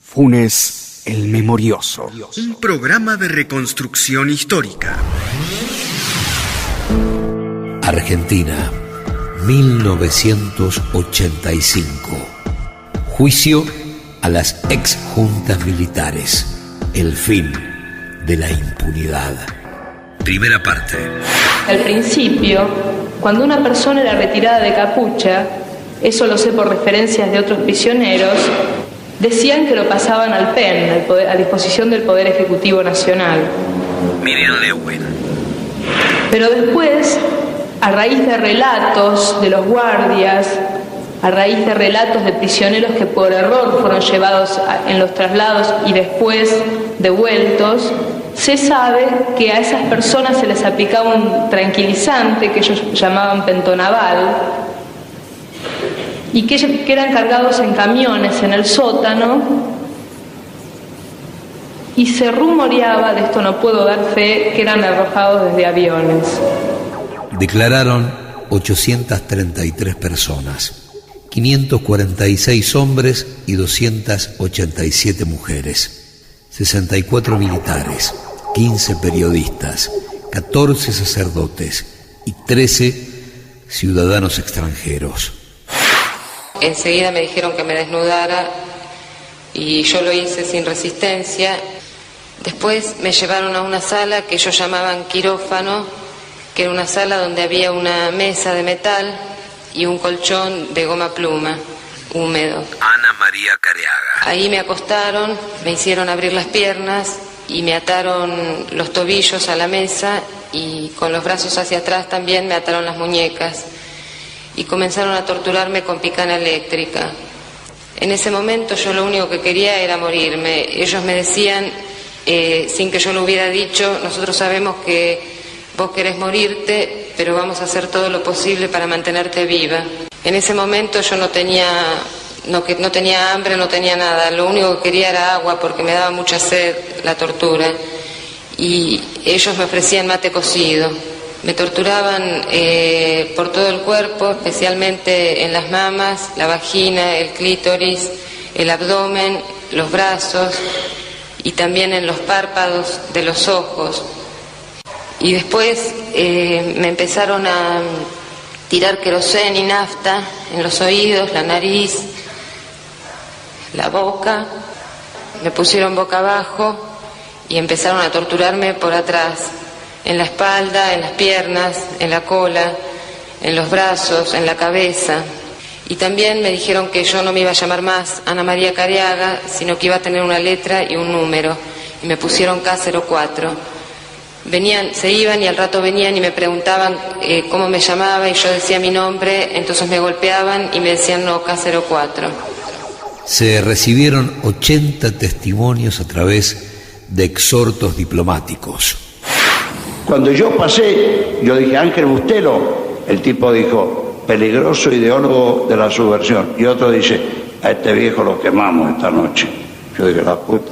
Funes el Memorioso. Un programa de reconstrucción histórica. Argentina, 1985. Juicio a las exjuntas militares. El fin de la impunidad. Primera parte. Al principio, cuando una persona era retirada de capucha, eso lo sé por referencias de otros prisioneros, decían que lo pasaban al PEN, a disposición del Poder Ejecutivo Nacional. Miriam Lewin. Pero después, a raíz de relatos de los guardias, a raíz de relatos de prisioneros que por error fueron llevados en los traslados y después devueltos, se sabe que a esas personas se les aplicaba un tranquilizante que ellos llamaban pentonaval, y que eran cargados en camiones en el sótano, y se rumoreaba, de esto no puedo dar fe, que eran arrojados desde aviones. Declararon 833 personas, 546 hombres y 287 mujeres, 64 militares, 15 periodistas, 14 sacerdotes y 13 ciudadanos extranjeros. Enseguida me dijeron que me desnudara y yo lo hice sin resistencia. Después me llevaron a una sala que ellos llamaban quirófano, que era una sala donde había una mesa de metal y un colchón de goma pluma, húmedo. Ana María Careaga. Ahí me acostaron, me hicieron abrir las piernas y me ataron los tobillos a la mesa y con los brazos hacia atrás también me ataron las muñecas. Y comenzaron a torturarme con picana eléctrica. En ese momento yo lo único que quería era morirme. Ellos me decían, sin que yo lo hubiera dicho, nosotros sabemos que vos querés morirte, pero vamos a hacer todo lo posible para mantenerte viva. En ese momento yo no tenía hambre, no tenía nada. Lo único que quería era agua porque me daba mucha sed la tortura. Y ellos me ofrecían mate cocido. Me torturaban por todo el cuerpo, especialmente en las mamas, la vagina, el clítoris, el abdomen, los brazos y también en los párpados de los ojos. Y después me empezaron a tirar queroseno y nafta en los oídos, la nariz, la boca. Me pusieron boca abajo y empezaron a torturarme por atrás. En la espalda, en las piernas, en la cola, en los brazos, en la cabeza. Y también me dijeron que yo no me iba a llamar más Ana María Careaga, sino que iba a tener una letra y un número. Y me pusieron K04. Se iban y al rato venían y me preguntaban cómo me llamaba y yo decía mi nombre, entonces me golpeaban y me decían no, K04. Se recibieron 80 testimonios a través de exhortos diplomáticos. Cuando yo pasé, yo dije, Ángel Bustelo, el tipo dijo, peligroso ideólogo de la subversión. Y otro dice, a este viejo lo quemamos esta noche. Yo dije, la puta.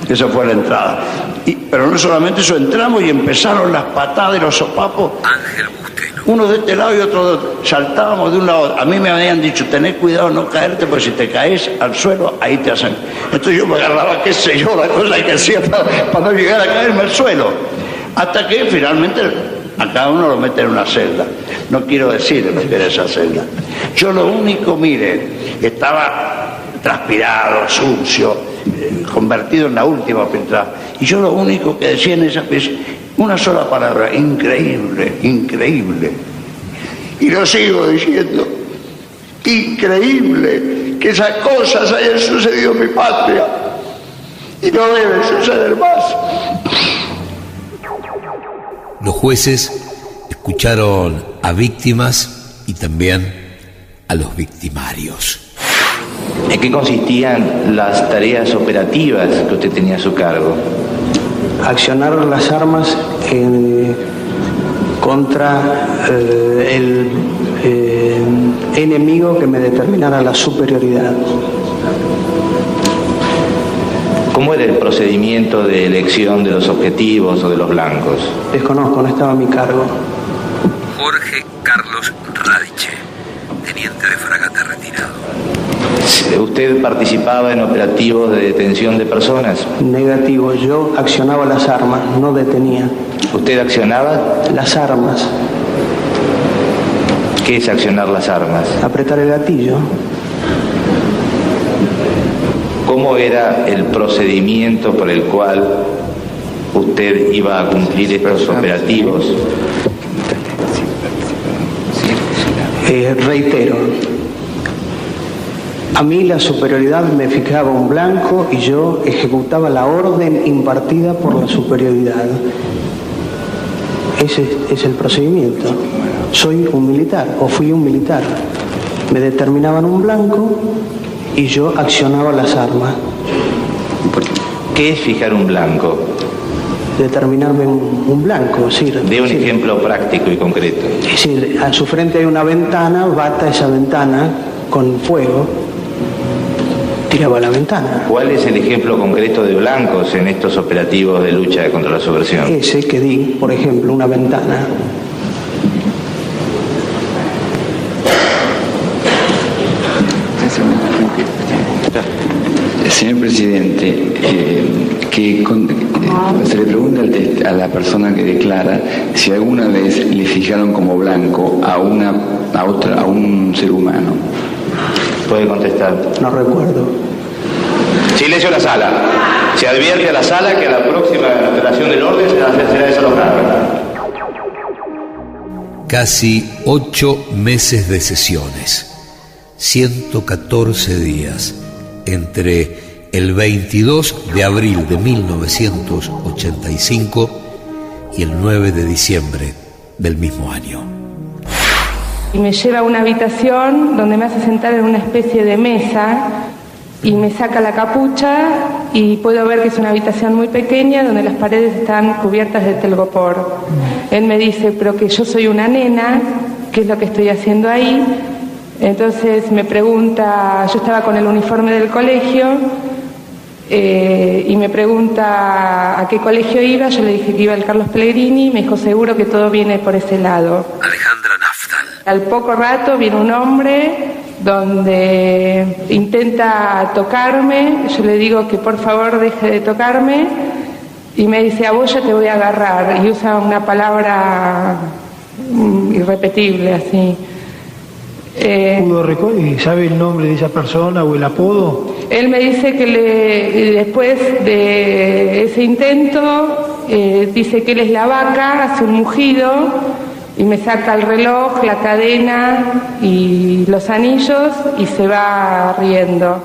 Esa fue la entrada. Pero no solamente eso, entramos y empezaron las patadas de los sopapos. Ángel Bustelo. Uno de este lado y otro de otro. Saltábamos de un lado. A mí me habían dicho, tenés cuidado no caerte, porque si te caes al suelo, ahí te hacen. Entonces yo me agarraba, qué sé yo, la cosa que hacía para no llegar a caerme al suelo. Hasta que finalmente a cada uno lo mete en una celda. No quiero decir meter esa celda. Yo lo único, mire, estaba transpirado, sucio, convertido en la última pintada. Y yo lo único que decía en esa pieza, una sola palabra, increíble, increíble. Y lo sigo diciendo, increíble que esas cosas hayan sucedido en mi patria. Y no debe suceder más. Los jueces escucharon a víctimas y también a los victimarios. ¿En qué consistían las tareas operativas que usted tenía a su cargo? Accionar las armas contra el enemigo que me determinara la superioridad. ¿Cómo era el procedimiento de elección de los objetivos o de los blancos? Desconozco, no estaba a mi cargo. Jorge Carlos Radiche, teniente de fragata retirado. ¿Usted participaba en operativos de detención de personas? Negativo, yo accionaba las armas, no detenía. ¿Usted accionaba? Las armas. ¿Qué es accionar las armas? Apretar el gatillo. ¿Cómo era el procedimiento por el cual usted iba a cumplir estos operativos? Reitero, a mí la superioridad me fijaba un blanco y yo ejecutaba la orden impartida por la superioridad. Ese es el procedimiento. Soy un militar o fui un militar. Me determinaban un blanco y yo accionaba las armas. ¿Qué es fijar un blanco? Determinarme un blanco, sí. De un ejemplo práctico y concreto. Es decir, a su frente hay una ventana, bata esa ventana con fuego, tiraba a la ventana. ¿Cuál es el ejemplo concreto de blancos en estos operativos de lucha contra la subversión? Ese que di, por ejemplo, una ventana. Señor presidente, se le pregunta a la persona que declara si alguna vez le fijaron como blanco a un ser humano. Puede contestar. No recuerdo. Silencio en la sala. Se advierte a la sala que a la próxima alteración del orden será desalojada. Casi 8 meses de sesiones, 114 días, entre el 22 de abril de 1985 y el 9 de diciembre del mismo año. Y me lleva a una habitación donde me hace sentar en una especie de mesa y me saca la capucha y puedo ver que es una habitación muy pequeña donde las paredes están cubiertas de telgopor. Él me dice, pero que yo soy una nena, ¿qué es lo que estoy haciendo ahí? Entonces me pregunta, yo estaba con el uniforme del colegio y me pregunta a qué colegio iba. Yo le dije que iba al Carlos Pellegrini, me dijo seguro que todo viene por ese lado. Alejandra Naftal. Al poco rato viene un hombre donde intenta tocarme, yo le digo que por favor deje de tocarme y me dice a vos ya te voy a agarrar, y usa una palabra irrepetible así. ¿Sabe el nombre de esa persona o el apodo? Él me dice que después de ese intento, dice que él es la vaca, hace un mugido y me saca el reloj, la cadena y los anillos y se va riendo.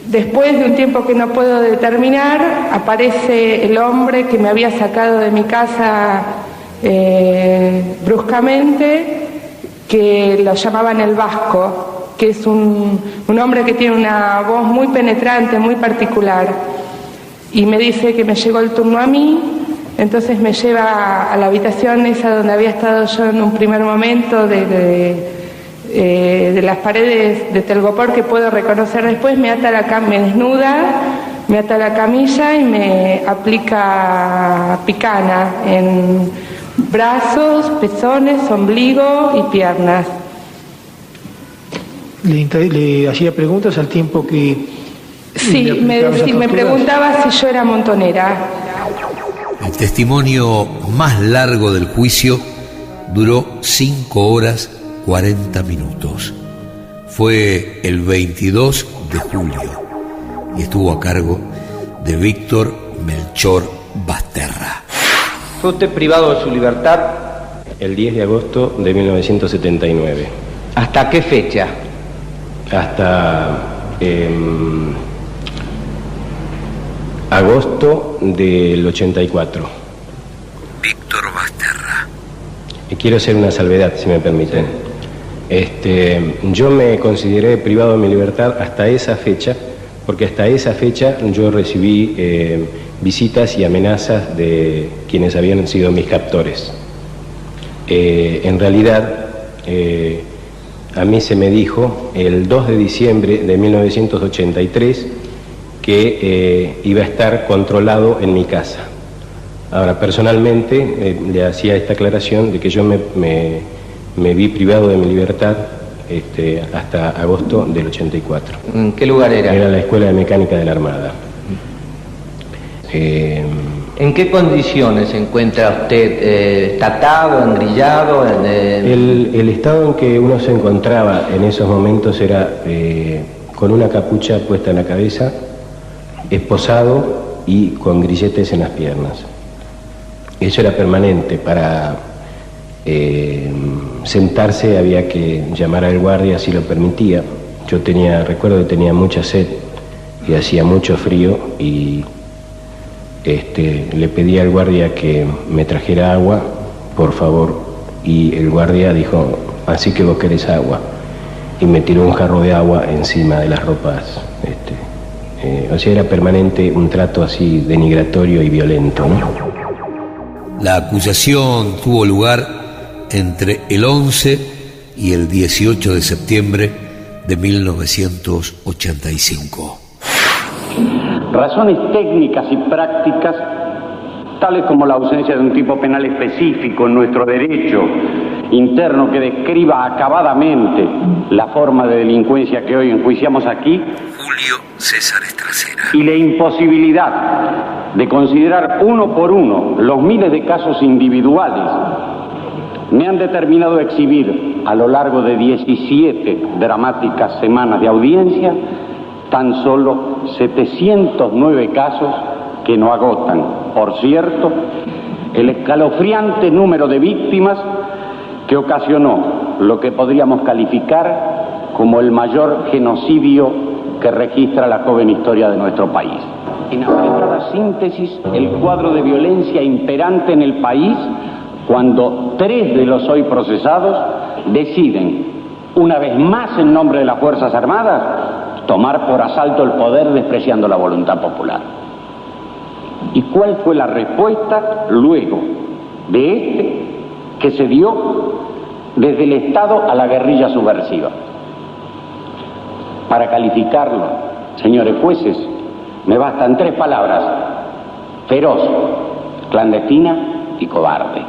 Después de un tiempo que no puedo determinar, aparece el hombre que me había sacado de mi casa bruscamente, que lo llamaban el Vasco, que es un hombre que tiene una voz muy penetrante, muy particular, y me dice que me llegó el turno a mí. Entonces me lleva a la habitación esa donde había estado yo en un primer momento, de las paredes de telgopor que puedo reconocer después. Me desnuda, me ata la camilla y me aplica picana en brazos, pezones, ombligo y piernas. ¿Le hacía preguntas al tiempo que...? Sí, me preguntaba si yo era montonera. El testimonio más largo del juicio duró 5 horas 40 minutos. Fue el 22 de julio y estuvo a cargo de Víctor Melchor Basterra. Fue usted privado de su libertad el 10 de agosto de 1979. ¿Hasta qué fecha? Hasta agosto del 84. Víctor Basterra. Y quiero hacer una salvedad, si me permiten. Yo me consideré privado de mi libertad hasta esa fecha, porque hasta esa fecha yo recibí visitas y amenazas de quienes habían sido mis captores. En realidad, a mí se me dijo el 2 de diciembre de 1983 que iba a estar controlado en mi casa. Ahora, personalmente, le hacía esta aclaración de que yo me vi privado de mi libertad hasta agosto del 84. ¿En qué lugar era? Era la Escuela de Mecánica de la Armada. ¿En qué condiciones se encuentra usted? ¿Está atado, engrillado? El estado en que uno se encontraba en esos momentos era con una capucha puesta en la cabeza, esposado y con grilletes en las piernas. Eso era permanente. Para sentarse había que llamar al guardia si lo permitía. Yo recuerdo que tenía mucha sed y hacía mucho frío y le pedí al guardia que me trajera agua, por favor, y el guardia dijo, así que vos querés agua, y me tiró un jarro de agua encima de las ropas. O sea, era permanente un trato así denigratorio y violento, ¿no? La acusación tuvo lugar entre el 11 y el 18 de septiembre de 1985. Razones técnicas y prácticas, tales como la ausencia de un tipo penal específico en nuestro derecho interno que describa acabadamente la forma de delincuencia que hoy enjuiciamos aquí, Julio César Estracera, y la imposibilidad de considerar uno por uno los miles de casos individuales, me han determinado exhibir a lo largo de 17 dramáticas semanas de audiencia tan solo 709 casos que no agotan, por cierto, el escalofriante número de víctimas que ocasionó lo que podríamos calificar como el mayor genocidio que registra la joven historia de nuestro país. En apretada síntesis, el cuadro de violencia imperante en el país cuando 3 de los hoy procesados deciden, una vez más en nombre de las Fuerzas Armadas, tomar por asalto el poder despreciando la voluntad popular. ¿Y cuál fue la respuesta luego de que se dio desde el Estado a la guerrilla subversiva? Para calificarlo, señores jueces, me bastan 3 palabras: feroz, clandestina y cobarde.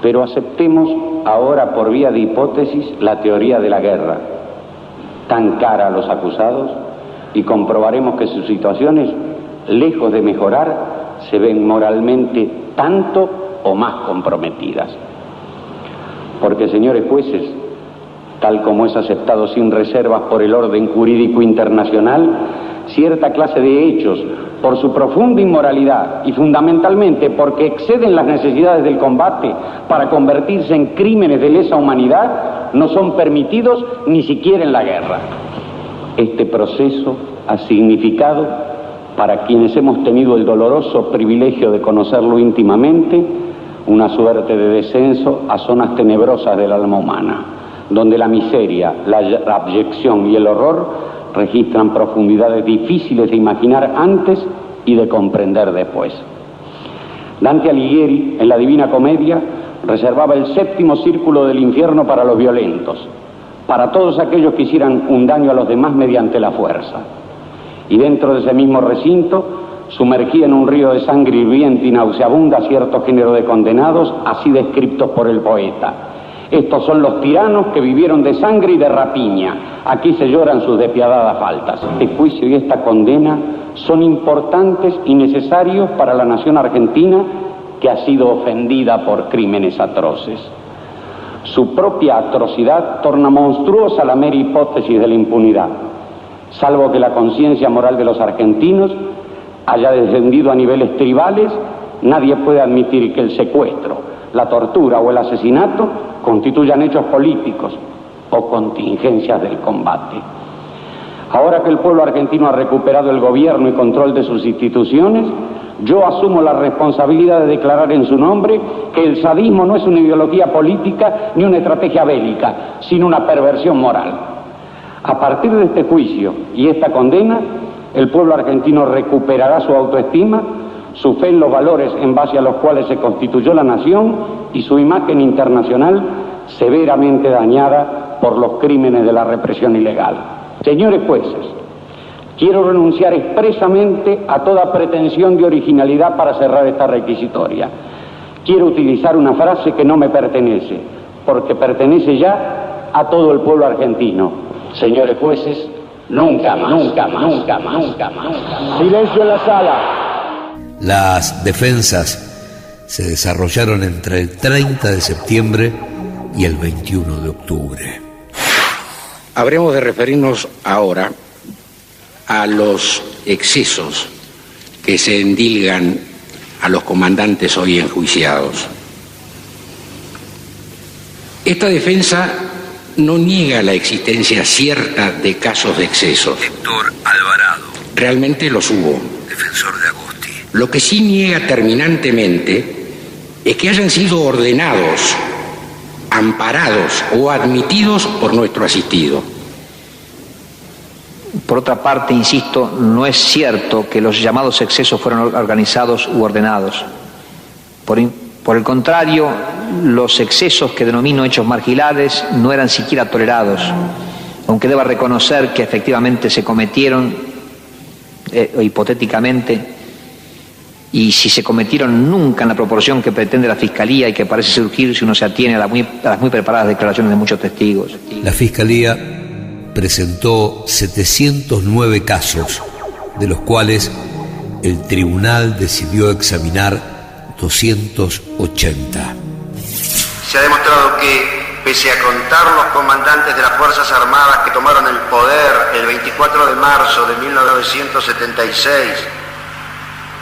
Pero aceptemos ahora por vía de hipótesis la teoría de la guerra, tan cara a los acusados, y comprobaremos que sus situaciones, lejos de mejorar, se ven moralmente tanto o más comprometidas. Porque, señores jueces, tal como es aceptado sin reservas por el orden jurídico internacional, cierta clase de hechos, por su profunda inmoralidad y fundamentalmente porque exceden las necesidades del combate para convertirse en crímenes de lesa humanidad, no son permitidos ni siquiera en la guerra. Este proceso ha significado, para quienes hemos tenido el doloroso privilegio de conocerlo íntimamente, una suerte de descenso a zonas tenebrosas del alma humana, donde la miseria, la abyección y el horror registran profundidades difíciles de imaginar antes y de comprender después. Dante Alighieri, en la Divina Comedia, reservaba el 7º círculo del infierno para los violentos, para todos aquellos que hicieran un daño a los demás mediante la fuerza. Y dentro de ese mismo recinto, sumergía en un río de sangre hirviente y nauseabunda cierto género de condenados, así descritos por el poeta. Estos son los tiranos que vivieron de sangre y de rapiña. Aquí se lloran sus despiadadas faltas. Este juicio y esta condena son importantes y necesarios para la nación argentina, que ha sido ofendida por crímenes atroces. Su propia atrocidad torna monstruosa la mera hipótesis de la impunidad, salvo que la conciencia moral de los argentinos haya descendido a niveles tribales. Nadie puede admitir que el secuestro, la tortura o el asesinato constituyan hechos políticos o contingencias del combate. Ahora que el pueblo argentino ha recuperado el gobierno y control de sus instituciones, yo asumo la responsabilidad de declarar en su nombre que el sadismo no es una ideología política ni una estrategia bélica, sino una perversión moral. A partir de este juicio y esta condena, el pueblo argentino recuperará su autoestima, su fe en los valores en base a los cuales se constituyó la nación y su imagen internacional severamente dañada por los crímenes de la represión ilegal. Señores jueces, quiero renunciar expresamente a toda pretensión de originalidad para cerrar esta requisitoria. Quiero utilizar una frase que no me pertenece, porque pertenece ya a todo el pueblo argentino. Señores jueces, nunca más, nunca más, nunca más, nunca más. Silencio en la sala. Las defensas se desarrollaron entre el 30 de septiembre y el 21 de octubre. Habremos de referirnos ahora a los excesos que se endilgan a los comandantes hoy enjuiciados. Esta defensa no niega la existencia cierta de casos de excesos. Héctor Alvarado. Realmente los hubo. Defensor de Agosti. Lo que sí niega terminantemente es que hayan sido ordenados, amparados o admitidos por nuestro asistido. Por otra parte, insisto, no es cierto que los llamados excesos fueron organizados u ordenados. Por el contrario, los excesos que denomino hechos marginales no eran siquiera tolerados, aunque deba reconocer que efectivamente se cometieron, hipotéticamente, y si se cometieron nunca en la proporción que pretende la Fiscalía y que parece surgir si uno se atiene a las muy preparadas declaraciones de muchos testigos. La Fiscalía presentó 709 casos, de los cuales el tribunal decidió examinar 280. Se ha demostrado que, pese a contar los comandantes de las Fuerzas Armadas que tomaron el poder el 24 de marzo de 1976,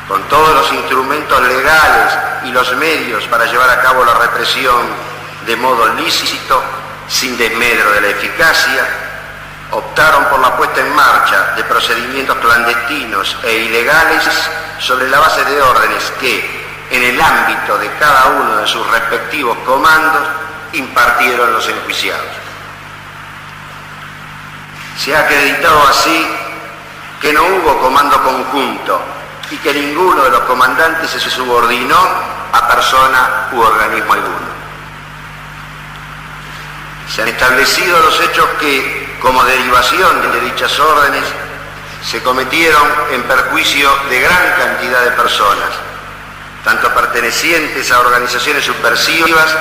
con todos los instrumentos legales y los medios para llevar a cabo la represión de modo lícito, sin desmedro de la eficacia, optaron por la puesta en marcha de procedimientos clandestinos e ilegales sobre la base de órdenes que, en el ámbito de cada uno de sus respectivos comandos, impartieron los enjuiciados. Se ha acreditado así que no hubo comando conjunto y que ninguno de los comandantes se subordinó a persona u organismo alguno. Se han establecido los hechos que, como derivación de dichas órdenes, se cometieron en perjuicio de gran cantidad de personas, tanto pertenecientes a organizaciones subversivas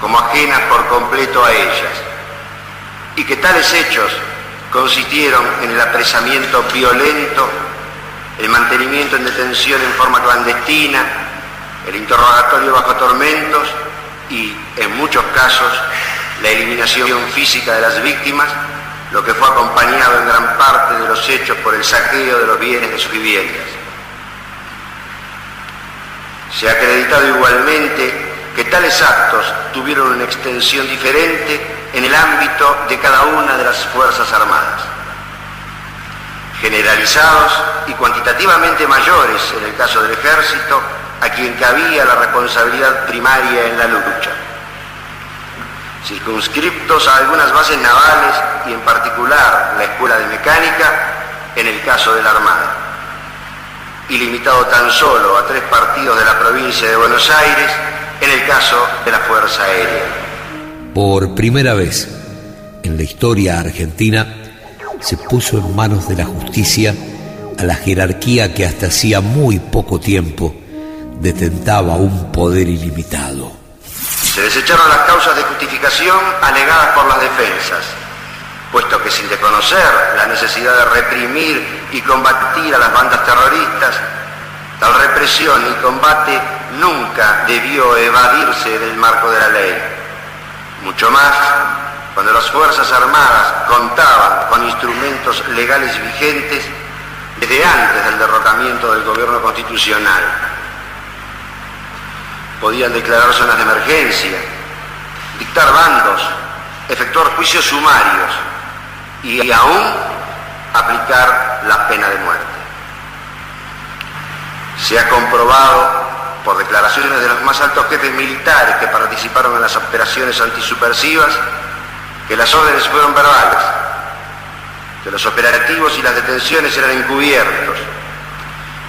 como ajenas por completo a ellas, y que tales hechos consistieron en el apresamiento violento, el mantenimiento en detención en forma clandestina, el interrogatorio bajo tormentos y, en muchos casos, la eliminación física de las víctimas, lo que fue acompañado en gran parte de los hechos por el saqueo de los bienes de sus viviendas. Se ha acreditado igualmente que tales actos tuvieron una extensión diferente en el ámbito de cada una de las Fuerzas Armadas, generalizados y cuantitativamente mayores en el caso del Ejército, a quien cabía la responsabilidad primaria en la lucha, circunscriptos a algunas bases navales y en particular la Escuela de Mecánica en el caso de la Armada, y limitado tan solo a 3 partidos de la provincia de Buenos Aires en el caso de la Fuerza Aérea. Por primera vez en la historia argentina se puso en manos de la justicia a la jerarquía que hasta hacía muy poco tiempo detentaba un poder ilimitado. Se desecharon las causas de justificación alegadas por las defensas, puesto que sin desconocer la necesidad de reprimir y combatir a las bandas terroristas, tal represión y combate nunca debió evadirse del marco de la ley. Mucho más cuando las Fuerzas Armadas contaban con instrumentos legales vigentes desde antes del derrocamiento del gobierno constitucional. Podían declarar zonas de emergencia, dictar bandos, efectuar juicios sumarios y aún aplicar la pena de muerte. Se ha comprobado por declaraciones de los más altos jefes militares que participaron en las operaciones antisubversivas que las órdenes fueron verbales, que los operativos y las detenciones eran encubiertos,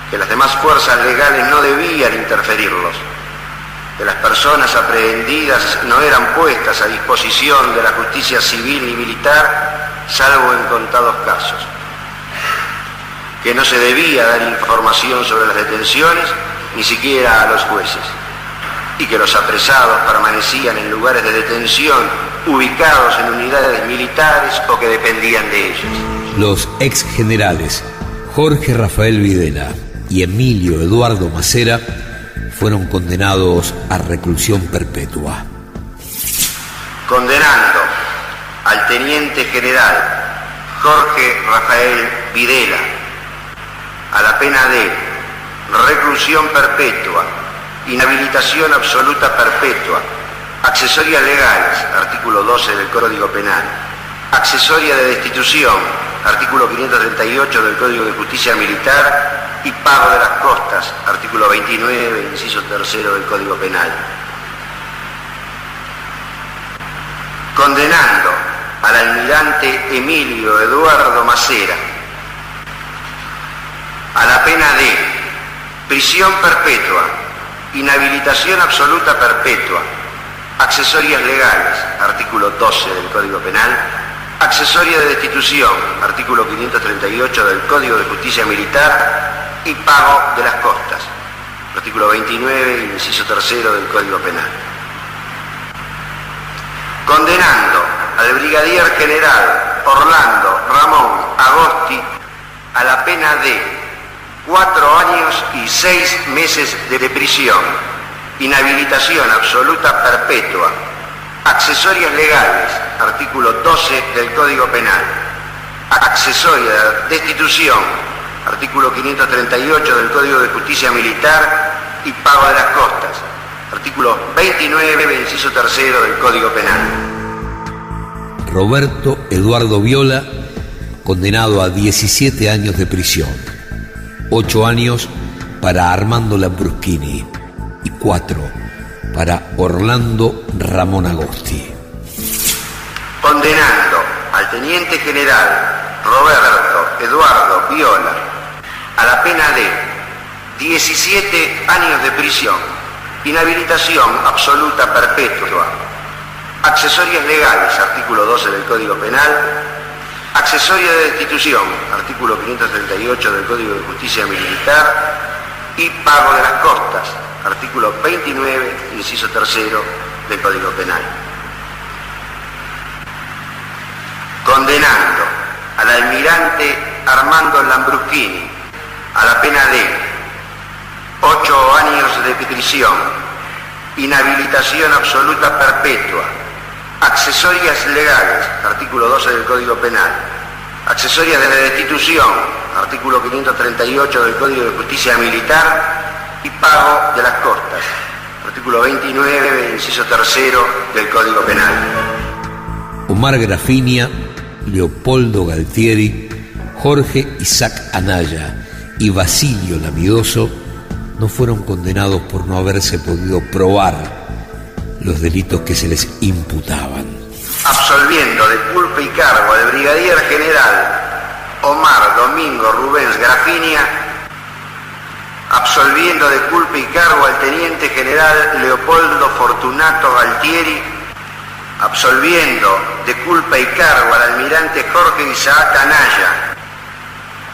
que las demás fuerzas legales no debían interferirlos, que las personas aprehendidas no eran puestas a disposición de la justicia civil y militar, salvo en contados casos, que no se debía dar información sobre las detenciones, ni siquiera a los jueces, y que los apresados permanecían en lugares de detención ubicados en unidades militares o que dependían de ellas. Los ex generales Jorge Rafael Videla y Emilio Eduardo Macera fueron condenados a reclusión perpetua. Condenando al teniente general Jorge Rafael Videla a la pena de reclusión perpetua, inhabilitación absoluta perpetua, accesorias legales, artículo 12 del Código Penal, accesoria de destitución, artículo 538 del Código de Justicia Militar, y pago de las costas, artículo 29, inciso 3 del Código Penal. Condenando al almirante Emilio Eduardo Macera a la pena de prisión perpetua, inhabilitación absoluta perpetua, accesorias legales, artículo 12 del Código Penal, accesoria de destitución, artículo 538 del Código de Justicia Militar, y pago de las costas, artículo 29, inciso 3 del Código Penal. Condenando al brigadier general Orlando Ramón Agosti a la pena de 4 años y 6 meses de prisión, inhabilitación absoluta perpetua, accesorias legales, artículo 12 del Código Penal, accesoria de destitución, artículo 538 del Código de Justicia Militar, y pago de las costas, artículo 29, inciso 3 del Código Penal. Roberto Eduardo Viola, condenado a 17 años de prisión, 8 años para Armando Lambruschini y 4 para Orlando Ramón Agosti. Condenando al teniente general Roberto Eduardo Viola a la pena de 17 años de prisión, inhabilitación absoluta perpetua, accesorias legales, artículo 12 del Código Penal, accesoria de destitución, artículo 538 del Código de Justicia Militar, y pago de las costas, artículo 29, inciso 3 del Código Penal. Condenando al almirante Armando Lambruschini a la pena de 8 años de prisión, inhabilitación absoluta perpetua, accesorias legales, artículo 12 del Código Penal, accesorias de destitución, artículo 538 del Código de Justicia Militar, y pago de las costas, artículo 29, inciso 3 del Código Penal. Omar Grafinia, Leopoldo Galtieri, Jorge Isaac Anaya y Basilio Lamidoso no fueron condenados por no haberse podido probar los delitos que se les imputaban. Absolviendo de culpa y cargo al brigadier general Omar Domingo Rubens Grafinia, absolviendo de culpa y cargo al teniente general Leopoldo Fortunato Galtieri, absolviendo de culpa y cargo al almirante Jorge Isaac Anaya,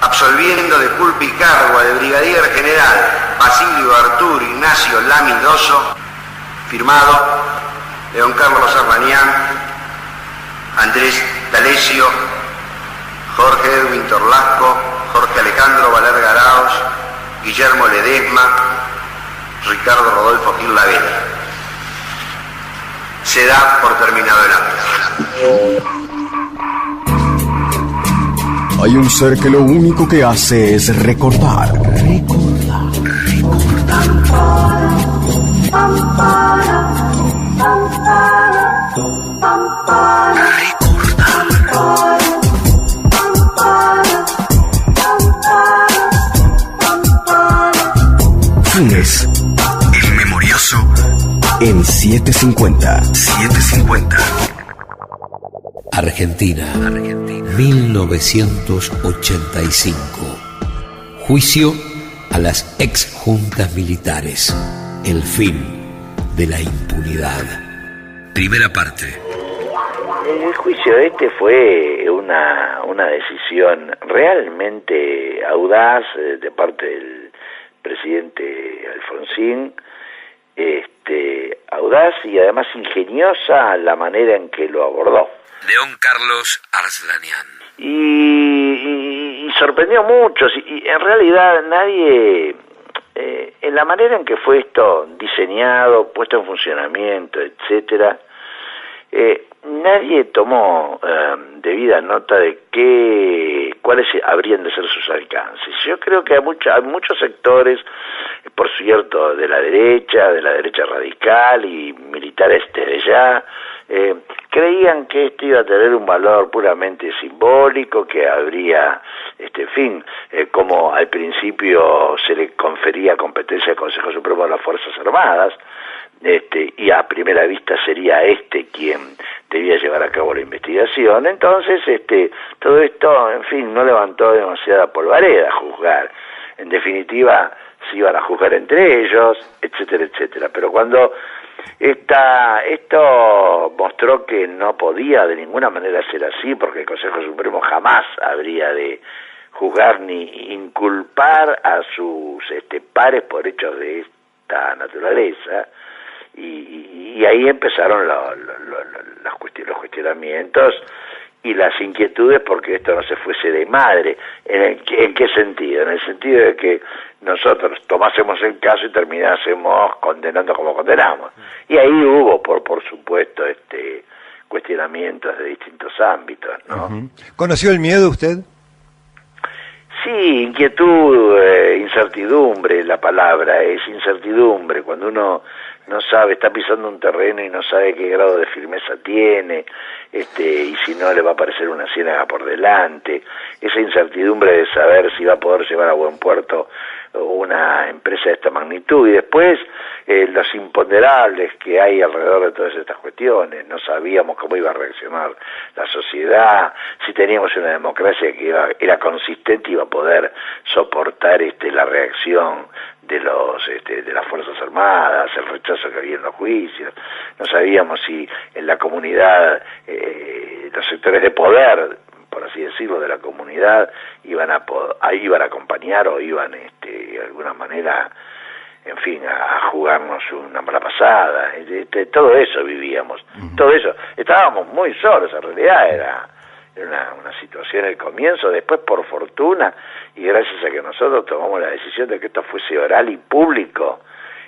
absolviendo de culpa y cargo al brigadier general Basilio Arturo Ignacio Lamidoso, firmado León Carlos Arbañán, Andrés D'Alessio, Jorge Edwin Torlasco, Jorge Alejandro Valer Garaos, Guillermo Ledesma, Ricardo Rodolfo Gil Lavera. Se da por terminado el acto. Hay un ser que lo único que hace es recordar. Funes, el memorioso, en 750. Argentina, 1985. Juicio a las exjuntas militares. El fin de la impunidad. Primera parte. El juicio fue una decisión realmente audaz de parte del presidente Alfonsín, audaz y además ingeniosa la manera en que lo abordó. León Carlos Arslanian. Y sorprendió mucho, y en realidad nadie, en la manera en que fue esto diseñado, puesto en funcionamiento, etcétera, nadie tomó debida nota de cuáles habrían de ser sus alcances. Yo creo que hay muchos sectores, por cierto, de la derecha radical y militares desde ya, creían que esto iba a tener un valor puramente simbólico, que habría, como al principio se le confería competencia al Consejo Supremo de las Fuerzas Armadas, y a primera vista sería quien debía llevar a cabo la investigación. Entonces, todo esto, en fin, no levantó demasiada polvareda a juzgar. En definitiva, se iban a juzgar entre ellos, etcétera, etcétera. Pero cuando esto mostró que no podía de ninguna manera ser así, porque el Consejo Supremo jamás habría de juzgar ni inculpar a sus pares por hechos de esta naturaleza, y ahí empezaron los cuestionamientos y las inquietudes porque esto no se fuese de madre. ¿En qué sentido? En el sentido de que nosotros tomásemos el caso y terminásemos condenando como condenamos. Y ahí hubo, por supuesto, cuestionamientos de distintos ámbitos, ¿no? ¿Conoció el miedo usted? Sí, inquietud, incertidumbre, la palabra es incertidumbre, cuando uno no sabe, está pisando un terreno y no sabe qué grado de firmeza tiene, y si no le va a aparecer una ciénaga por delante, esa incertidumbre de saber si va a poder llevar a buen puerto una empresa de esta magnitud, y después los imponderables que hay alrededor de todas estas cuestiones. No sabíamos cómo iba a reaccionar la sociedad, si teníamos una democracia que era consistente, iba a poder soportar la reacción de las Fuerzas Armadas, el rechazo que había en los juicios. No sabíamos si en la comunidad, los sectores de poder, por así decirlo, de la comunidad, iban a acompañar o iban de alguna manera, en fin, a jugarnos una mala pasada. Todo eso vivíamos, todo eso. Estábamos muy solos, en realidad era una situación al comienzo. Después, por fortuna, y gracias a que nosotros tomamos la decisión de que esto fuese oral y público,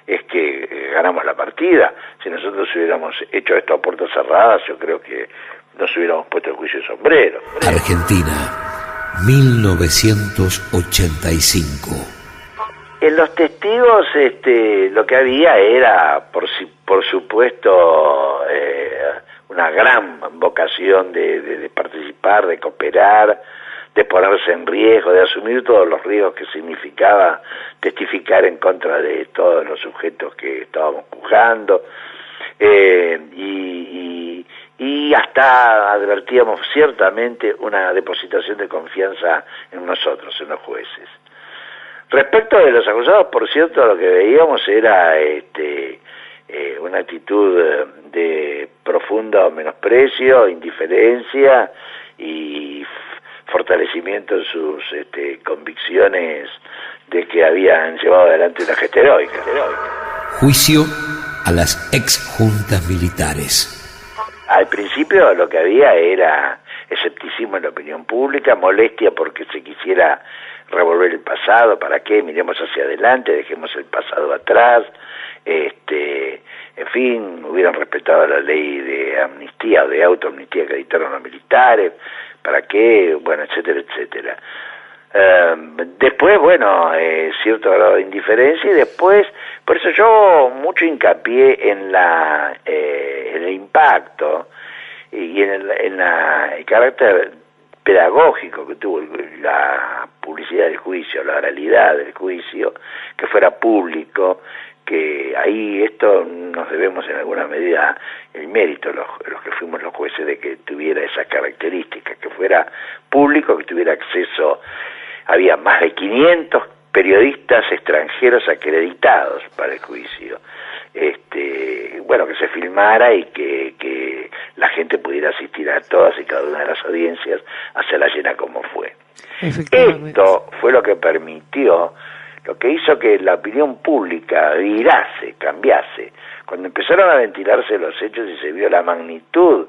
es que ganamos la partida. Si nosotros hubiéramos hecho esto a puertas cerradas, yo creo que nos hubiéramos puesto el juicio de sombrero. Argentina, 1985. En los testigos lo que había era, por supuesto, una gran vocación de participar, de cooperar, de ponerse en riesgo, de asumir todos los riesgos que significaba testificar en contra de todos los sujetos que estábamos juzgando, y hasta advertíamos ciertamente una depositación de confianza en nosotros, en los jueces. Respecto de los acusados, por cierto, lo que veíamos era una actitud de profundo menosprecio, indiferencia y fortalecimiento en sus convicciones de que habían llevado adelante una gesta heroica. Juicio a las exjuntas militares. Al principio lo que había era escepticismo en la opinión pública, molestia porque se quisiera revolver el pasado. ¿Para qué? Miremos hacia adelante, dejemos el pasado atrás. En fin, hubieran respetado la ley de amnistía o de autoamnistía que dictaron los militares. ¿Para qué? Bueno, etcétera, etcétera. Después, bueno, cierto grado de indiferencia, y después, por eso yo mucho hincapié en el impacto y en el carácter pedagógico que tuvo la publicidad del juicio, la oralidad del juicio, que fuera público, que ahí esto nos debemos en alguna medida el mérito, los que fuimos los jueces, de que tuviera esas características, que fuera público, que tuviera acceso. Había más de 500 periodistas extranjeros acreditados para el juicio. Bueno, que se filmara y que la gente pudiera asistir a todas y cada una de las audiencias, hacerla llena como fue. Esto fue lo que permitió lo que hizo que la opinión pública virase, cambiase. Cuando empezaron a ventilarse los hechos y se vio la magnitud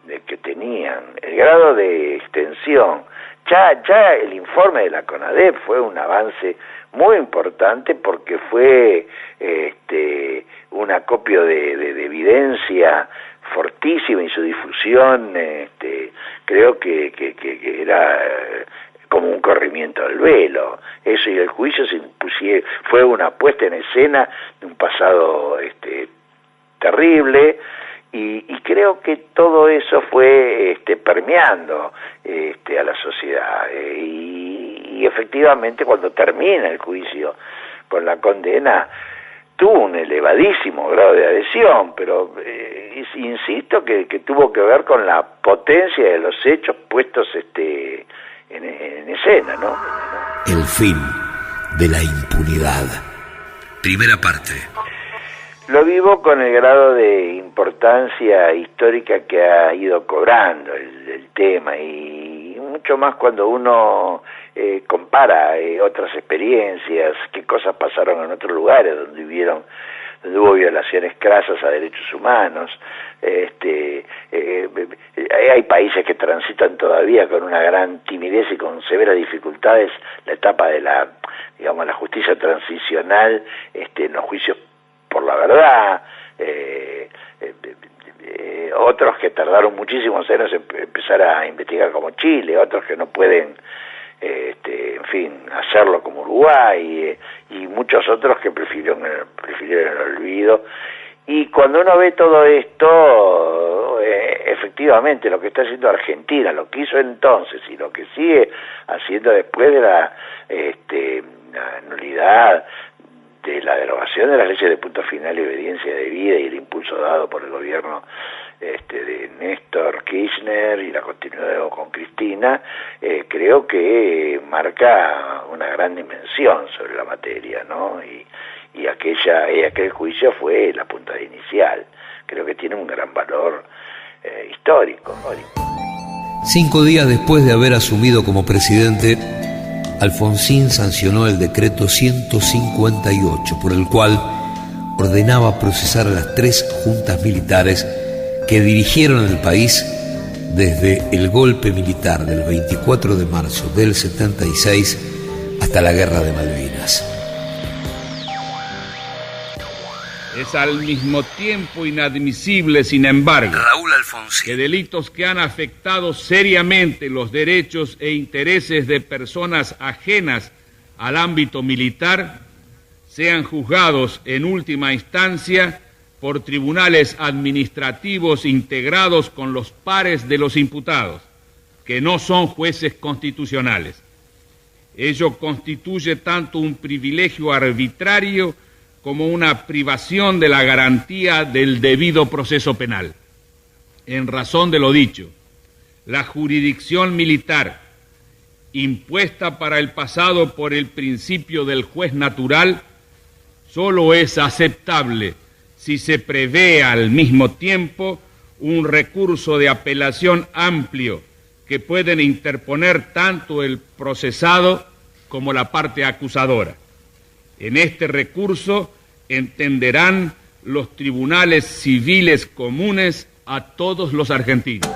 de que tenían, el grado de extensión, ya el informe de la CONADEP fue un avance muy importante porque fue un acopio de evidencia fortísima y su difusión creo que era como un corrimiento del velo. Eso y el juicio fue una puesta en escena de un pasado terrible y creo que todo eso fue permeando a la sociedad y efectivamente cuando termina el juicio con la condena tuvo un elevadísimo grado de adhesión, pero insisto que tuvo que ver con la potencia de los hechos puestos en escena, ¿no? El fin de la impunidad. Primera parte. Lo vivo con el grado de importancia histórica que ha ido cobrando el tema y mucho más cuando uno compara otras experiencias, qué cosas pasaron en otros lugares donde hubo violaciones crasas a derechos humanos. Hay países que transitan todavía con una gran timidez y con severas dificultades la etapa de la justicia transicional en los juicios por la verdad, otros que tardaron muchísimos años en empezar a investigar como Chile, otros que no pueden hacerlo como Uruguay, y muchos otros que prefirieron el olvido. Y cuando uno ve todo esto, efectivamente lo que está haciendo Argentina, lo que hizo entonces y lo que sigue haciendo después de la nulidad de la derogación de las leyes de punto final y obediencia debida y el impulso dado por el gobierno de Néstor Kirchner y la continuidad con Cristina, creo que marca una gran dimensión sobre la materia, ¿no? Y aquel juicio fue la punta inicial. Creo que tiene un gran valor histórico. 5 días después de haber asumido como presidente, Alfonsín sancionó el decreto 158, por el cual ordenaba procesar a las 3 juntas militares que dirigieron el país desde el golpe militar del 24 de marzo del 76 hasta la Guerra de Malvinas. Es al mismo tiempo inadmisible, sin embargo, Raúl Alfonsín, que delitos que han afectado seriamente los derechos e intereses de personas ajenas al ámbito militar sean juzgados en última instancia por tribunales administrativos integrados con los pares de los imputados, que no son jueces constitucionales. Ello constituye tanto un privilegio arbitrario como una privación de la garantía del debido proceso penal. En razón de lo dicho, la jurisdicción militar, impuesta para el pasado por el principio del juez natural, solo es aceptable si se prevé al mismo tiempo un recurso de apelación amplio que pueden interponer tanto el procesado como la parte acusadora. En este recurso entenderán los tribunales civiles comunes a todos los argentinos.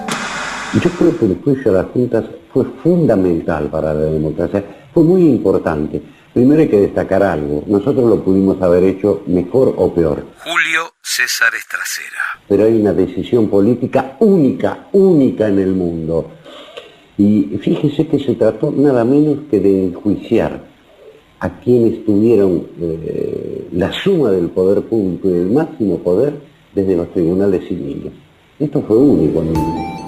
Yo creo que el juicio de las juntas fue fundamental para la democracia, fue muy importante. Primero hay que destacar algo, nosotros lo pudimos haber hecho mejor o peor. Julio César Estracera. Pero hay una decisión política única en el mundo. Y fíjese que se trató nada menos que de enjuiciar a quienes tuvieron la suma del poder público y del máximo poder desde los tribunales civiles. Esto fue único en el mundo.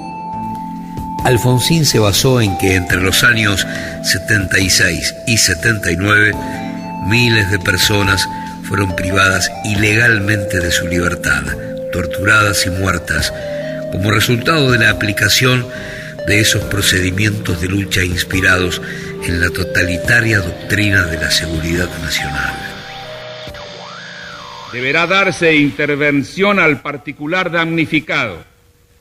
Alfonsín se basó en que entre los años 76 y 79 miles de personas fueron privadas ilegalmente de su libertad, torturadas y muertas, como resultado de la aplicación de esos procedimientos de lucha inspirados en la totalitaria doctrina de la seguridad nacional. Deberá darse intervención al particular damnificado,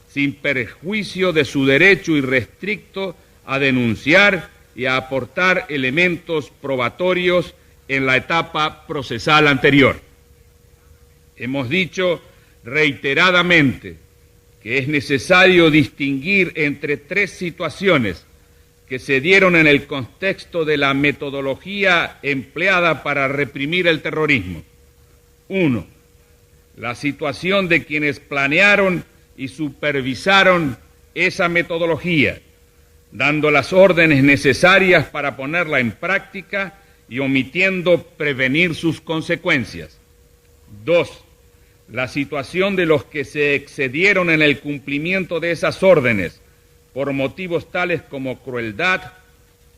sin perjuicio de su derecho irrestricto a denunciar y a aportar elementos probatorios en la etapa procesal anterior. Hemos dicho reiteradamente que es necesario distinguir entre tres situaciones que se dieron en el contexto de la metodología empleada para reprimir el terrorismo. 1. La situación de quienes planearon y supervisaron esa metodología, dando las órdenes necesarias para ponerla en práctica y omitiendo prevenir sus consecuencias. 2. La situación de los que se excedieron en el cumplimiento de esas órdenes por motivos tales como crueldad,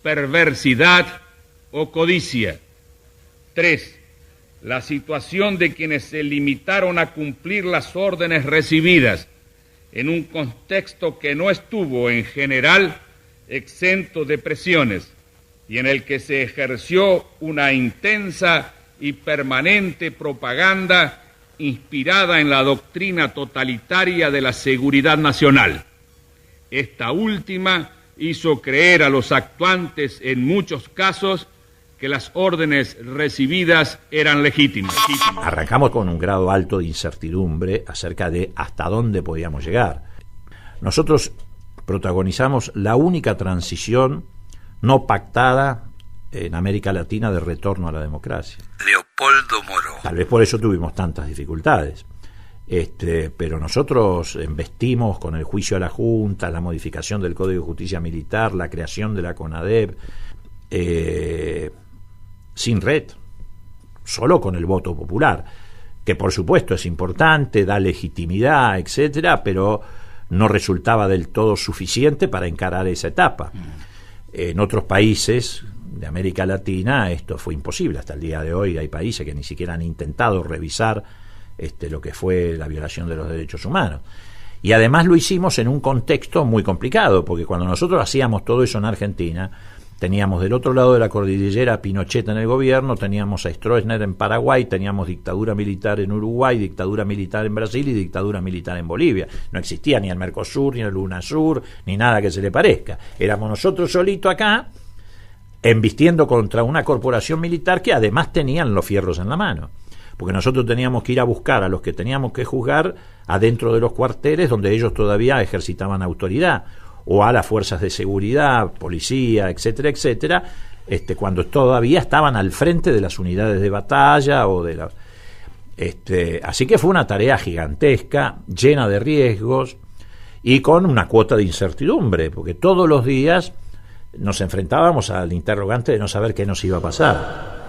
perversidad o codicia. 3. La situación de quienes se limitaron a cumplir las órdenes recibidas en un contexto que no estuvo, en general, exento de presiones y en el que se ejerció una intensa y permanente propaganda inspirada en la doctrina totalitaria de la seguridad nacional. Esta última hizo creer a los actuantes en muchos casos que las órdenes recibidas eran legítimas. Arrancamos con un grado alto de incertidumbre acerca de hasta dónde podíamos llegar. Nosotros protagonizamos la única transición no pactada en América Latina de retorno a la democracia. Leopoldo Moro. Tal vez por eso tuvimos tantas dificultades. Pero nosotros embestimos con el juicio a la Junta, la modificación del Código de Justicia Militar, la creación de la CONADEP, sin red, solo con el voto popular, que por supuesto es importante, da legitimidad, etcétera, pero no resultaba del todo suficiente para encarar esa etapa. En otros países de América Latina esto fue imposible. Hasta el día de hoy hay países que ni siquiera han intentado revisar lo que fue la violación de los derechos humanos. Y además lo hicimos en un contexto muy complicado, porque cuando nosotros hacíamos todo eso en Argentina, teníamos del otro lado de la cordillera a Pinochet en el gobierno, teníamos a Stroessner en Paraguay, teníamos dictadura militar en Uruguay, dictadura militar en Brasil y dictadura militar en Bolivia. No existía ni el Mercosur, ni el UNASUR, ni nada que se le parezca. Éramos nosotros solitos acá, embistiendo contra una corporación militar que además tenían los fierros en la mano. Porque nosotros teníamos que ir a buscar a los que teníamos que juzgar adentro de los cuarteles donde ellos todavía ejercitaban autoridad, o a las fuerzas de seguridad, policía, etcétera, etcétera, cuando todavía estaban al frente de las unidades de batalla o de la... así que fue una tarea gigantesca, llena de riesgos y con una cuota de incertidumbre, porque todos los días nos enfrentábamos al interrogante de no saber qué nos iba a pasar.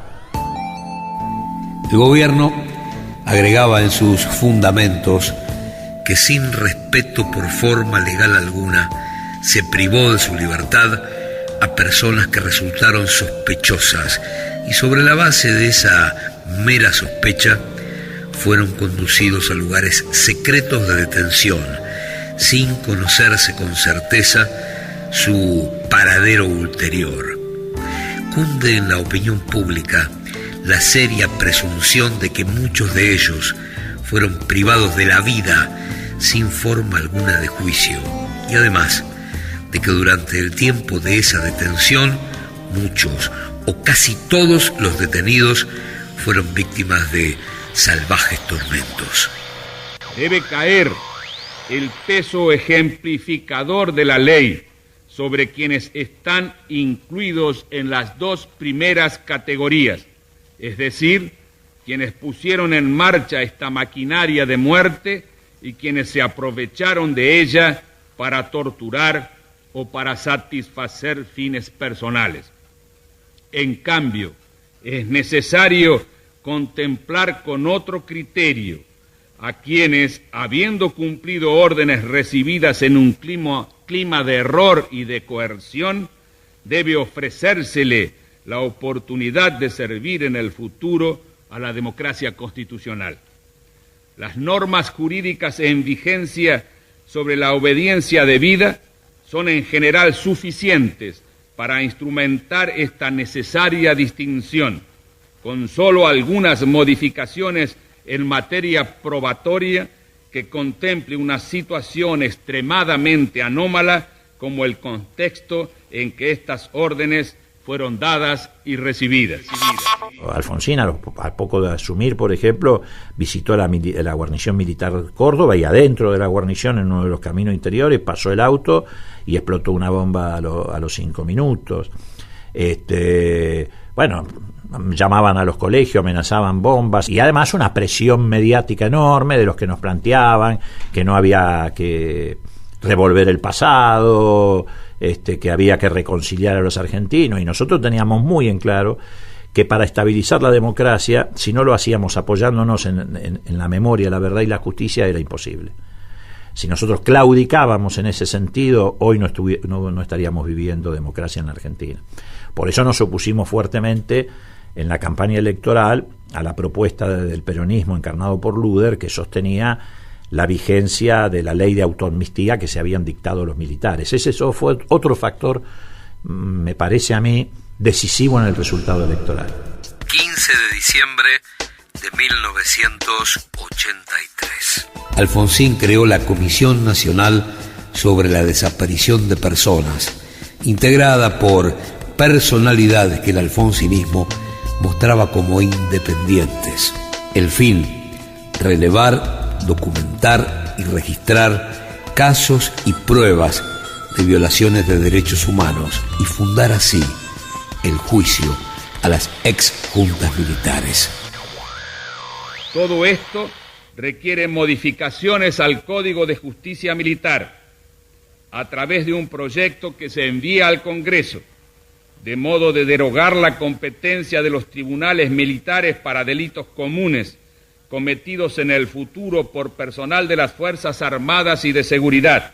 El gobierno agregaba en sus fundamentos que sin respeto por forma legal alguna se privó de su libertad a personas que resultaron sospechosas y sobre la base de esa mera sospecha fueron conducidos a lugares secretos de detención sin conocerse con certeza su paradero ulterior. Cunde en la opinión pública la seria presunción de que muchos de ellos fueron privados de la vida sin forma alguna de juicio y además de que durante el tiempo de esa detención muchos o casi todos los detenidos fueron víctimas de salvajes tormentos. Debe caer el peso ejemplificador de la ley sobre quienes están incluidos en las dos primeras categorías, es decir, quienes pusieron en marcha esta maquinaria de muerte y quienes se aprovecharon de ella para torturar o para satisfacer fines personales. En cambio, es necesario contemplar con otro criterio a quienes, habiendo cumplido órdenes recibidas en un clima de error y de coerción, debe ofrecérsele la oportunidad de servir en el futuro a la democracia constitucional. Las normas jurídicas en vigencia sobre la obediencia debida son en general suficientes para instrumentar esta necesaria distinción, con solo algunas modificaciones en materia probatoria que contemple una situación extremadamente anómala como el contexto en que estas órdenes fueron dadas y recibidas. Alfonsín, a poco de asumir, por ejemplo, visitó la guarnición militar de Córdoba, y adentro de la guarnición, en uno de los caminos interiores, pasó el auto y explotó una bomba a los 5 minutos. Bueno, llamaban a los colegios, amenazaban bombas, y además una presión mediática enorme de los que nos planteaban que no había que revolver el pasado, que había que reconciliar a los argentinos, y nosotros teníamos muy en claro que para estabilizar la democracia, si no lo hacíamos apoyándonos en la memoria, la verdad y la justicia, era imposible. Si nosotros claudicábamos en ese sentido, hoy no estaríamos viviendo democracia en la Argentina. Por eso nos opusimos fuertemente en la campaña electoral a la propuesta del peronismo encarnado por Luder, que sostenía la vigencia de la ley de autoamnistía que se habían dictado los militares. Eso fue otro factor, me parece a mí, decisivo en el resultado electoral. 15 de diciembre de 1983. Alfonsín creó la Comisión Nacional sobre la Desaparición de Personas, integrada por personalidades que el alfonsinismo mostraba como independientes. El fin, relevar, documentar y registrar casos y pruebas de violaciones de derechos humanos y fundar así el juicio a las ex juntas militares. Todo esto requiere modificaciones al Código de Justicia Militar a través de un proyecto que se envía al Congreso, de modo de derogar la competencia de los tribunales militares para delitos comunes cometidos en el futuro por personal de las Fuerzas Armadas y de Seguridad,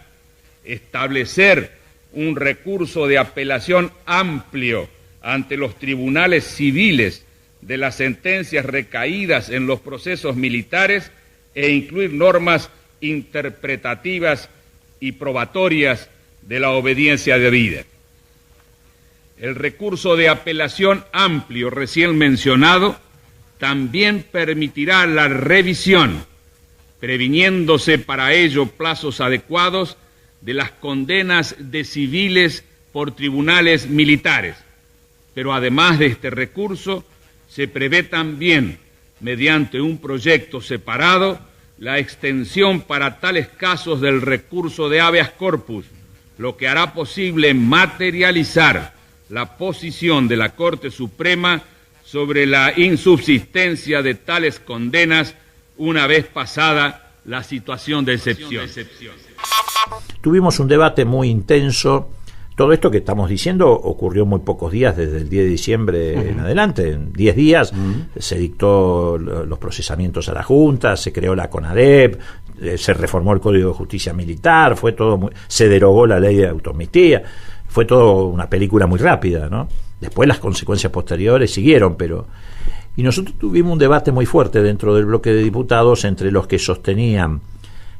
establecer un recurso de apelación amplio ante los tribunales civiles de las sentencias recaídas en los procesos militares e incluir normas interpretativas y probatorias de la obediencia debida. El recurso de apelación amplio recién mencionado también permitirá la revisión, previniéndose para ello plazos adecuados de las condenas de civiles por tribunales militares. Pero además de este recurso, se prevé también, mediante un proyecto separado, la extensión para tales casos del recurso de habeas corpus, lo que hará posible materializar la posición de la Corte Suprema sobre la insubsistencia de tales condenas una vez pasada la situación de excepción. Tuvimos un debate muy intenso. Todo esto que estamos diciendo ocurrió muy pocos días, desde el 10 de diciembre en adelante. En 10 días se dictó los procesamientos a la Junta, se creó la CONADEP, se reformó el Código de Justicia Militar, fue todo se derogó la ley de autoamnistía, fue todo una película muy rápida, ¿no? Después las consecuencias posteriores siguieron, y nosotros tuvimos un debate muy fuerte dentro del bloque de diputados entre los que sostenían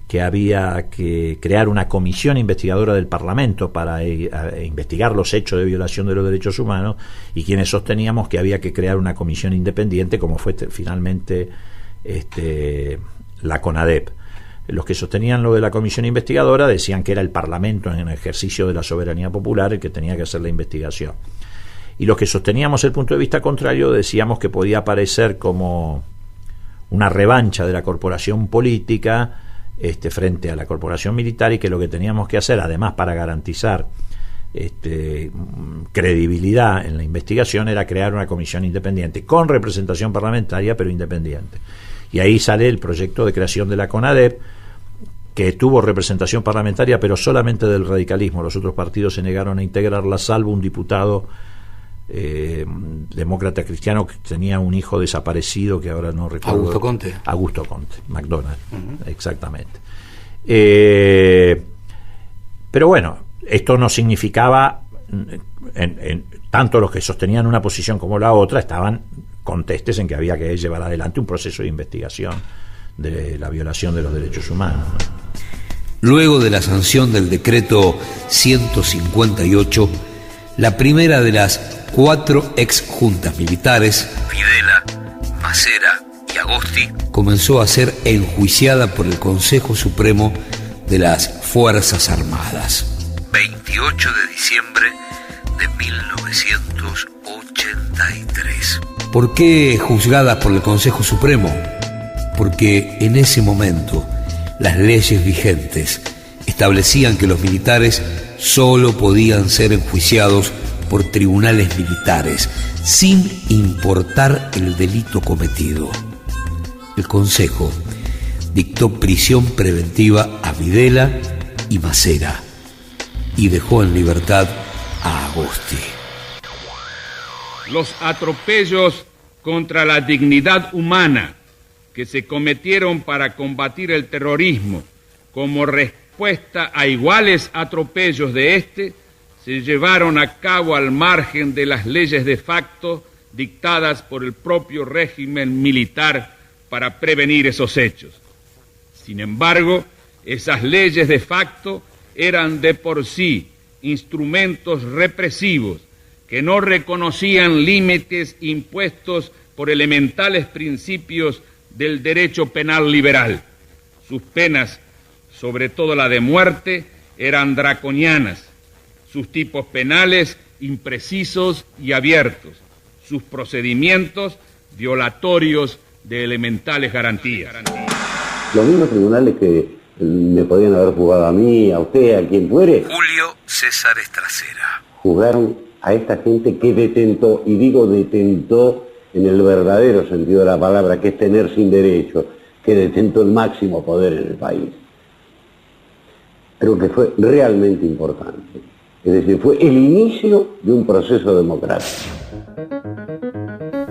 que había que crear una comisión investigadora del Parlamento para investigar los hechos de violación de los derechos humanos, y quienes sosteníamos que había que crear una comisión independiente, como fue finalmente la CONADEP. Los que sostenían lo de la comisión investigadora decían que era el Parlamento, en ejercicio de la soberanía popular, el que tenía que hacer la investigación. Y los que sosteníamos el punto de vista contrario decíamos que podía parecer como una revancha de la corporación política frente a la corporación militar, y que lo que teníamos que hacer, además, para garantizar credibilidad en la investigación, era crear una comisión independiente con representación parlamentaria, pero independiente. Y ahí sale el proyecto de creación de la CONADEP, que tuvo representación parlamentaria, pero solamente del radicalismo. Los otros partidos se negaron a integrarla, salvo un diputado demócrata cristiano que tenía un hijo desaparecido, que ahora no recuerdo. Augusto Conte, McDonald, exactamente. Pero bueno, esto no significaba, tanto los que sostenían una posición como la otra estaban contestes en que había que llevar adelante un proceso de investigación de la violación de los derechos humanos. Luego de la sanción del decreto 158, la primera de las 4 ex juntas militares, Videla, Macera y Agosti, comenzó a ser enjuiciada por el Consejo Supremo de las Fuerzas Armadas. 28 de diciembre de 1983. ¿Por qué juzgadas por el Consejo Supremo? Porque en ese momento las leyes vigentes establecían que los militares solo podían ser enjuiciados por tribunales militares, sin importar el delito cometido. El Consejo dictó prisión preventiva a Videla y Macera y dejó en libertad a Agosti. Los atropellos contra la dignidad humana que se cometieron para combatir el terrorismo como respuesta a iguales atropellos de este se llevaron a cabo al margen de las leyes de facto dictadas por el propio régimen militar para prevenir esos hechos. Sin embargo, esas leyes de facto eran de por sí instrumentos represivos que no reconocían límites impuestos por elementales principios del derecho penal liberal. Sus penas, sobre todo la de muerte, eran draconianas, sus tipos penales imprecisos y abiertos, sus procedimientos violatorios de elementales garantías. Los mismos tribunales que me podían haber juzgado a mí, a usted, a quien fuere. Julio César Estracera. Juzgaron a esta gente que detentó, y digo detentó en el verdadero sentido de la palabra, que es tener sin derecho, que detentó el máximo poder en el país. Creo que fue realmente importante. Es decir, fue el inicio de un proceso democrático.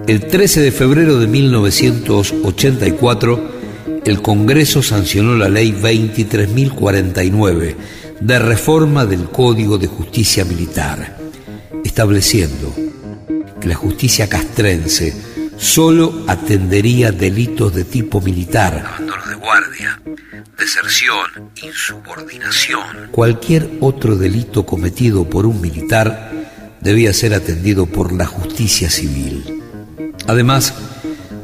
El 13 de febrero de 1984, el Congreso sancionó la Ley 23.049 de reforma del Código de Justicia Militar, estableciendo que la justicia castrense solo atendería delitos de tipo militar, abandono de guardia, deserción, insubordinación. Cualquier otro delito cometido por un militar debía ser atendido por la justicia civil. Además,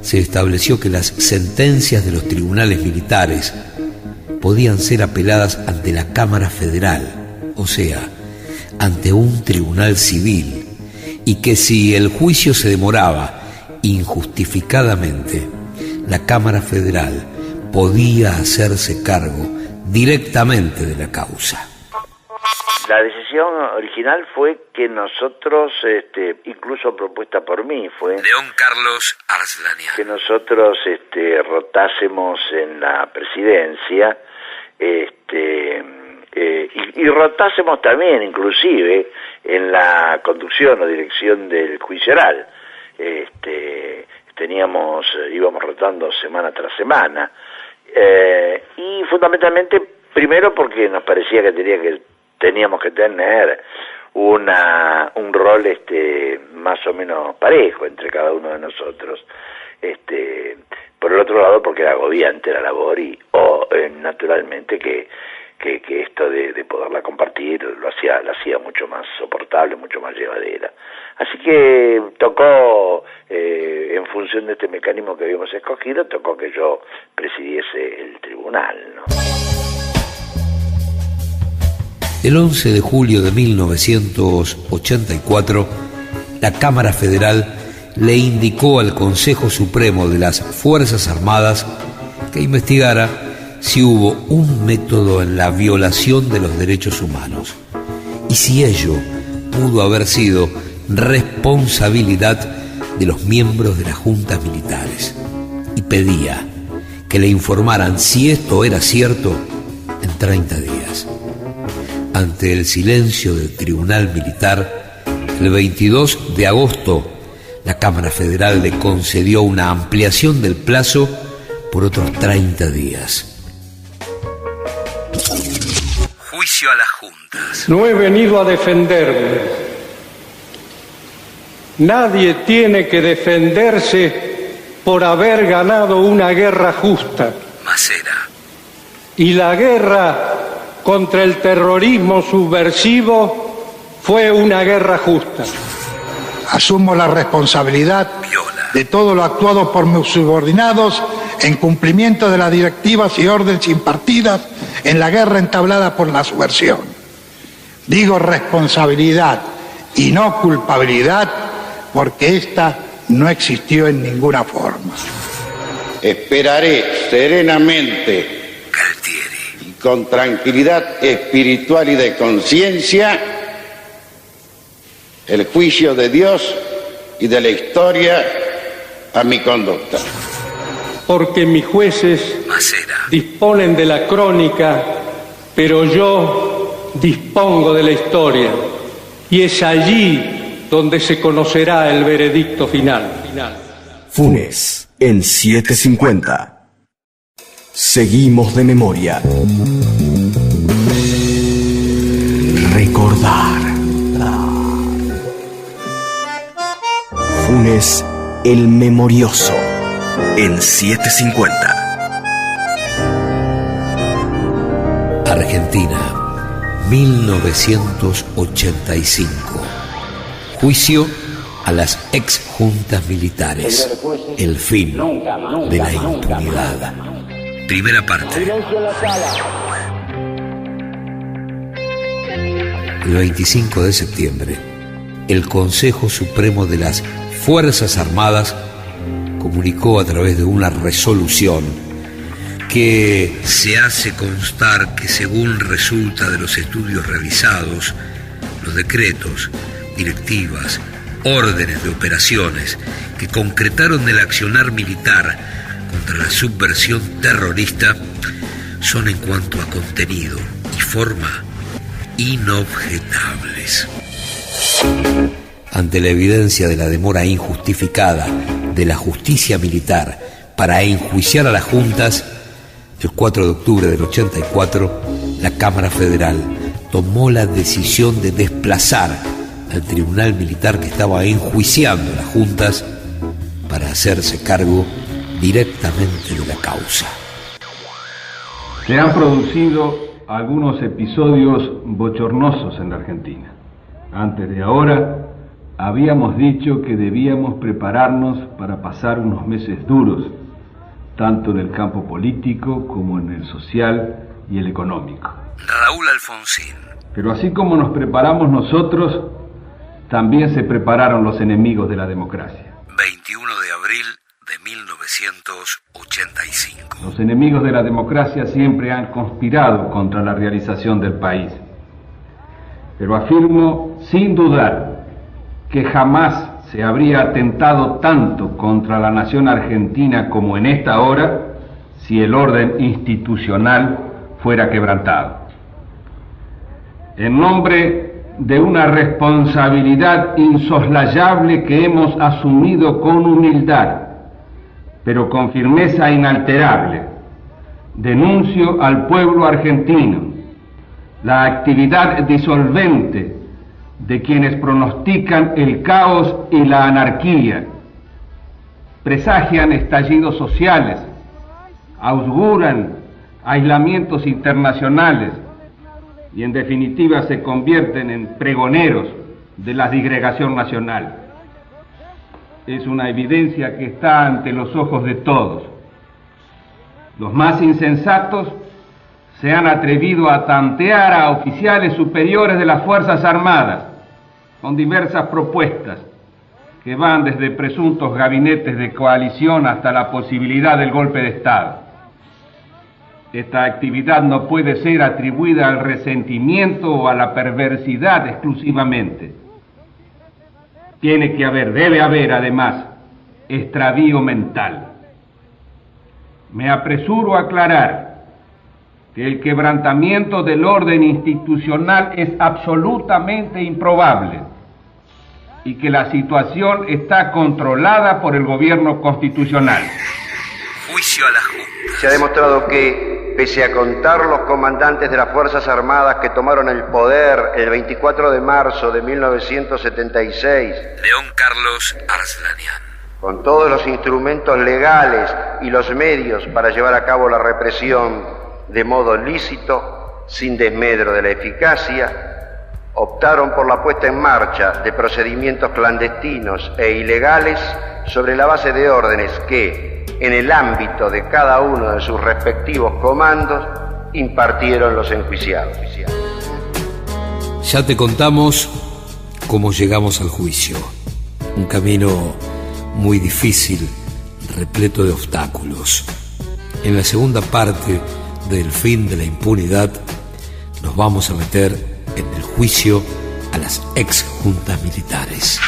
se estableció que las sentencias de los tribunales militares podían ser apeladas ante la Cámara Federal, o sea, ante un tribunal civil, y que si el juicio se demoraba injustificadamente, la Cámara Federal podía hacerse cargo directamente de la causa. La decisión original fue que nosotros, incluso propuesta por mí, fue León Carlos Arslanian, que nosotros rotásemos en la presidencia, y rotásemos también, inclusive, en la conducción o dirección del juicio oral. Íbamos rotando semana tras semana, y fundamentalmente, primero porque nos parecía que teníamos que tener un rol más o menos parejo entre cada uno de nosotros. Por el otro lado, porque era agobiante la labor y naturalmente que esto de poderla compartir la hacía mucho más soportable, mucho más llevadera. Así que tocó, en función de este mecanismo que habíamos escogido, tocó que yo presidiese el tribunal, ¿no? El 11 de julio de 1984, la Cámara Federal le indicó al Consejo Supremo de las Fuerzas Armadas que investigara si hubo un método en la violación de los derechos humanos y si ello pudo haber sido responsabilidad de los miembros de las juntas militares, y pedía que le informaran si esto era cierto en 30 días. Ante el silencio del Tribunal Militar, el 22 de agosto, la Cámara Federal le concedió una ampliación del plazo por otros 30 días. Juicio a las juntas. No he venido a defenderme. Nadie tiene que defenderse por haber ganado una guerra justa. Macera. Y la guerra contra el terrorismo subversivo fue una guerra justa. Asumo la responsabilidad de todo lo actuado por mis subordinados en cumplimiento de las directivas y órdenes impartidas en la guerra entablada por la subversión. Digo responsabilidad y no culpabilidad, porque esta no existió en ninguna forma. Esperaré serenamente y con tranquilidad espiritual y de conciencia el juicio de Dios y de la historia a mi conducta. Porque mis jueces disponen de la crónica, pero yo dispongo de la historia, y es allí donde se conocerá el veredicto final. Funes en 750. Seguimos de memoria. Recordar. Funes el Memorioso en 750. Argentina, 1985. Juicio a las exjuntas militares. El fin de la impunidad. Primera parte. El 25 de septiembre, el Consejo Supremo de las Fuerzas Armadas comunicó a través de una resolución que se hace constar que, según resulta de los estudios realizados, los decretos, directivas, órdenes de operaciones que concretaron el accionar militar contra la subversión terrorista son, en cuanto a contenido y forma, inobjetables. Ante la evidencia de la demora injustificada de la justicia militar para enjuiciar a las juntas, el 4 de octubre del 84, la Cámara Federal tomó la decisión de desplazar al tribunal militar que estaba enjuiciando a las juntas para hacerse cargo directamente de la causa. Se han producido algunos episodios bochornosos en la Argentina. Antes de ahora, habíamos dicho que debíamos prepararnos para pasar unos meses duros, tanto en el campo político como en el social y el económico. Raúl Alfonsín. Pero así como nos preparamos nosotros, también se prepararon los enemigos de la democracia. 21 de abril de 1985. Los enemigos de la democracia siempre han conspirado contra la realización del país. Pero afirmo sin dudar que jamás se habría atentado tanto contra la nación argentina como en esta hora si el orden institucional fuera quebrantado. En nombre de una responsabilidad insoslayable que hemos asumido con humildad, pero con firmeza inalterable, denuncio al pueblo argentino la actividad disolvente de quienes pronostican el caos y la anarquía, presagian estallidos sociales, auguran aislamientos internacionales y en definitiva se convierten en pregoneros de la disgregación nacional. Es una evidencia que está ante los ojos de todos. Los más insensatos se han atrevido a tantear a oficiales superiores de las Fuerzas Armadas con diversas propuestas que van desde presuntos gabinetes de coalición hasta la posibilidad del golpe de Estado. Esta actividad no puede ser atribuida al resentimiento o a la perversidad exclusivamente. Debe haber además extravío mental. Me apresuro a aclarar que el quebrantamiento del orden institucional es absolutamente improbable y que la situación está controlada por el gobierno constitucional. Juicio a la Junta. Se ha demostrado que, pese a contar los comandantes de las Fuerzas Armadas que tomaron el poder el 24 de marzo de 1976, León Carlos Arslanian, con todos los instrumentos legales y los medios para llevar a cabo la represión de modo lícito, sin desmedro de la eficacia, optaron por la puesta en marcha de procedimientos clandestinos e ilegales sobre la base de órdenes que, en el ámbito de cada uno de sus respectivos comandos, impartieron los enjuiciados. Ya te contamos cómo llegamos al juicio. Un camino muy difícil, repleto de obstáculos. En la segunda parte del fin de la impunidad nos vamos a meter en el juicio a las ex juntas militares.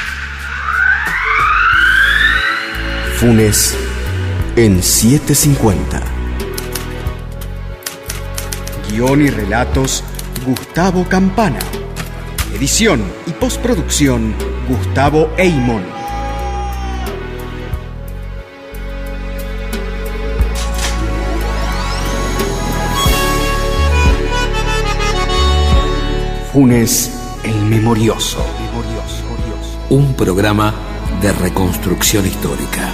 Funes en 750. Guión y relatos Gustavo Campana. Edición y postproducción Gustavo Eymon. Funes el Memorioso. Un programa de reconstrucción histórica.